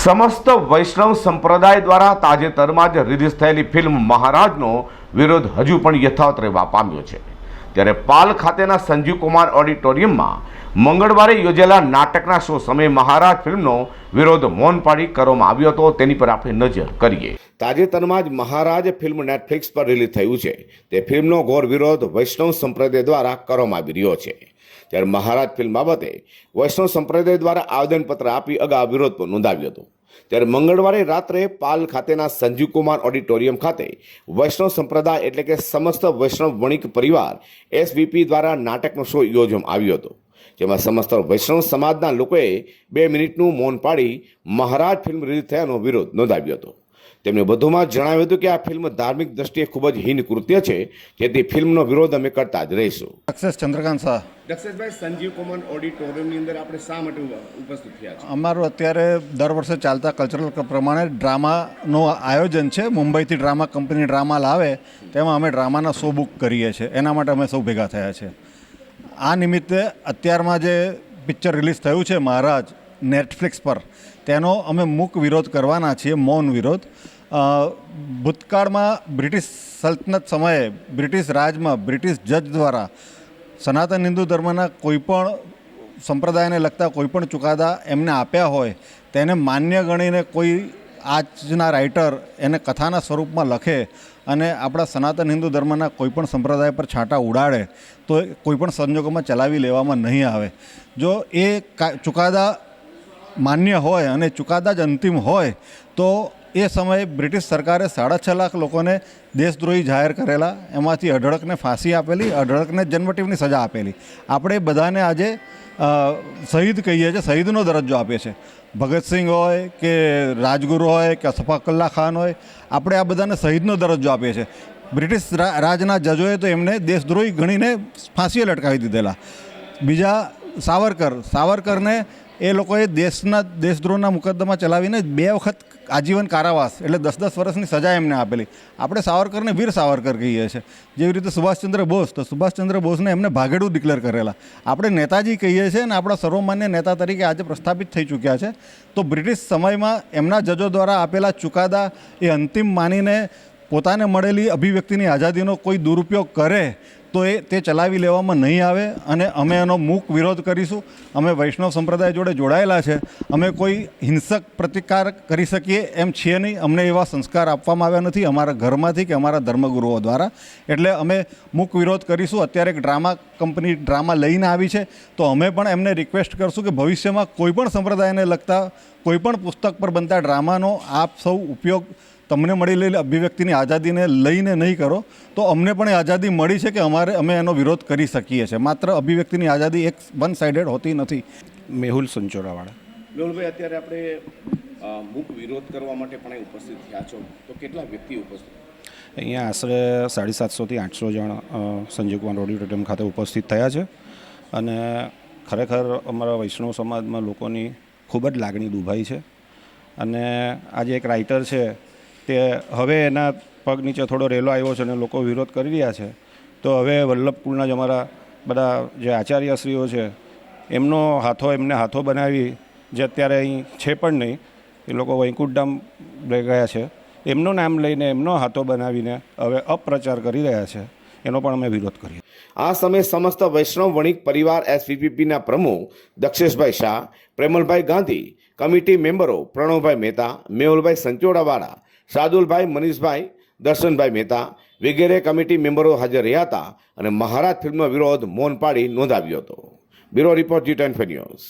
સમસ્ત વૈષ્ણવ સંપ્રદાય દ્વારા તાજેતરમાં જ રિલીઝ થયેલી ફિલ્મ મહારાજનો વિરોધ હજુ પણ યથાવત રહેવા પામ્યો છે। ત્યારે પાલ ખાતેના સંજીવ કુમાર ઓડિટોરિયમમાં મંગળવારે યોજેલા નાટકના શો સમયે મહારાજ ફિલ્મનો વિરોધ મૌન પાડી કરવામાં આવ્યો હતો। તેની પર આપણે નજર કરીએ। તાજેતરમાં જ મહારાજ ફિલ્મ નેટફ્લિક્સ પર રિલીઝ થયું છે। તે ફિલ્મનો ઘોર વિરોધ વૈષ્ણવ સંપ્રદાય દ્વારા કરવામાં આવી રહ્યો છે। ત્યારે મહારાજ ફિલ્મ બાબતે વૈષ્ણવ સંપ્રદાય દ્વારા આવેદનપત્ર આપી અગાઉ વિરોધ નોંધાવ્યો હતો। ત્યારે મંગળવારે રાત્રે પાલ ખાતેના સંજીવ કુમાર ઓડિટોરિયમ ખાતે વૈષ્ણવ સંપ્રદાય એટલે કે સમસ્ત વૈષ્ણવ વણિક પરિવાર SVP દ્વારા નાટકનો શો યોજવામાં આવ્યો હતો, જેમાં સમસ્ત વૈષ્ણવ સમાજના લોકોએ 2 મિનિટનું મૌન પાડી મહારાજ ફિલ્મ રિલીઝ થયાનો વિરોધ નોંધાવ્યો હતો। તેમણે વધુમાં જણાવ્યું હતું કે આ ફિલ્મ ધાર્મિક દ્રષ્ટિએ ખૂબ જ હીન કૃત્ય છે, જેથી ફિલ્મનો વિરોધ અમે કરતા જ રહીશું। દક્ષેશ ચંદ્રકાંત શાહ। દક્ષેશભાઈ, સંજીવ કુમાર ઓડિટોરિયમની અંદર આપણે શા માટે ઉપસ્થિત થયા છે? અમારું અત્યારે દર વર્ષે ચાલતા કલ્ચરલ પ્રમાણે ડ્રામાનું આયોજન છે। મુંબઈથી ડ્રામા કંપની ડ્રામા લાવે તેમાં અમે ડ્રામાના શો બુક કરીએ છીએ, એના માટે અમે સૌ ભેગા થયા છે। આ નિમિત્તે અત્યારમાં જે પિક્ચર રિલીઝ થયું છે મહારાજ નેટફ્લિક્સ પર, તેનો અમે મૂક વિરોધ કરવાના છીએ, મૌન વિરોધ। ભૂતકાળમાં બ્રિટિશ સલ્તનત સમયે બ્રિટિશ રાજમાં બ્રિટિશ જજ દ્વારા સનાતન હિન્દુ ધર્મના કોઈપણ સંપ્રદાયને લગતા કોઈપણ ચુકાદા એમને આપ્યા હોય તેને માન્ય ગણીને કોઈ આજના રાઇટર એને કથાના સ્વરૂપમાં લખે અને આપણા સનાતન હિન્દુ ધર્મના કોઈપણ સંપ્રદાય પર છાંટા ઉડાડે તો કોઈપણ સંજોગોમાં ચલાવી લેવામાં નહીં આવે। જો એ ચુકાદા માન્ય હોય અને ચુકાદા જ અંતિમ હોય તો એ સમયે બ્રિટિશ સરકારે 6.5 લાખ લોકોને દેશદ્રોહી જાહેર કરેલા, એમાંથી અઢળકને ફાંસી આપેલી, અઢળકને જન્મટીપની સજા આપેલી। આપણે બધાને આજે શહીદ કહીએ છીએ, શહીદનો દરજ્જો આપીએ છીએ। ભગતસિંહ હોય કે રાજગુરુ હોય કે સફાકલ્લા ખાન હોય, આપણે આ બધાને શહીદનો દરજ્જો આપીએ છીએ। બ્રિટિશ રાજના જજોએ તો એમને દેશદ્રોહી ગણીને ફાંસીએ લટકાવી દીધેલા। બીજા સાવરકરને એ લોકોએ દેશદ્રોહના મુકદ્દમા ચલાવીને 2 વખત આજીવન કારાવાસ એટલે 10-10 વર્ષની સજા એમને આપેલી। આપણે સાવરકરને વીર સાવરકર કહીએ છીએ। જેવી રીતે સુભાષચંદ્ર બોઝ, તો સુભાષચંદ્ર બોઝને એમને ભાગેડુ ડિક્લેર કરેલા। આપણે નેતાજી કહીએ છીએ અને આપણા સર્વમાન્ય નેતા તરીકે આજે પ્રસ્થાપિત થઈ ચૂક્યા છે। તો બ્રિટિશ સમયમાં એમના જજો દ્વારા આપેલા ચુકાદા એ અંતિમ માનીને પોતાને મળેલી અભિવ્યક્તિની આઝાદીનો કોઈ દુરુપયોગ કરે તો તે ચલાવી લેવામાં નહીં આવે અને અમે એનો મૂક વિરોધ કરીશું। અમે વૈષ્ણવ સંપ્રદાય જોડે જોડાયેલા છે, અમે કોઈ હિંસક પ્રતિકાર કરી શકીએ એમ છીએ નહીં। અમને એવા સંસ્કાર આપવામાં આવ્યા નથી અમારા ઘરમાંથી કે અમારા ધર્મગુરુઓ દ્વારા, એટલે અમે મૂક વિરોધ કરીશું। અત્યારે એક ડ્રામા કંપની ડ્રામા લઈને આવી છે, તો અમે પણ એમને રિક્વેસ્ટ કરશું કે ભવિષ્યમાં કોઈપણ સંપ્રદાયને લગતા કોઈપણ પુસ્તક પર બનતા ડ્રામાનો આપ સૌ ઉપયોગ તમને મળેલી અભિવ્યક્તિની આઝાદીને લઈને નહીં કરો તો અમને પણ એ આઝાદી મળી છે કે અમે એનો વિરોધ કરી શકીએ છીએ। માત્ર અભિવ્યક્તિની આઝાદી એક વન સાઇડેડ હોતી નથી। મેહુલ સંચોરાવાળા। મેહુલભાઈ, અત્યારે આપણે મૂક વિરોધ કરવા માટે પણ ઉપસ્થિત થયા છો, તો કેટલા વ્યક્તિ ઉપસ્થિત? અહીંયા આશરે 750 થી 800 જણ સંજીવ કુમાર ઓડિટોરિયમ ખાતે ઉપસ્થિત થયા છે અને ખરેખર અમારા વૈષ્ણવ સમાજમાં લોકોની ખૂબ જ લાગણી દુભાઈ છે। અને આજે એક રાઇટર છે તે હવે એના પગ નીચે થોડો રેલો આવ્યો છે અને લોકો વિરોધ કરી રહ્યા છે, તો હવે વલ્લભકુળના જ અમારા બધા જે આચાર્યશ્રીઓ છે એમને હાથો બનાવી, જે અત્યારે અહીં છે પણ નહીં, એ લોકો વૈકુંઠધામ લઈ ગયા છે, એમનું નામ લઈને એમનો હાથો બનાવીને હવે અપપ્રચાર કરી રહ્યા છે, એનો પણ અમે વિરોધ કરીએ। આ સમયે સમસ્ત વૈષ્ણવ વણિક પરિવાર SVPના પ્રમુખ દક્ષેશભાઈ શાહ, પ્રેમલભાઈ ગાંધી, કમિટી મેમ્બરો પ્રણવભાઈ મહેતા, મેહુલભાઈ સંચોડાવાળા, શાદુલભાઈ, મનીષભાઈ, દર્શનભાઈ મહેતા વગેરે કમિટી મેમ્બરો હાજર રહ્યા હતા અને મહારાજ ફિલ્મનો વિરોધ મૌન પાડી નોંધાવ્યો હતો। Bureau report G10 news.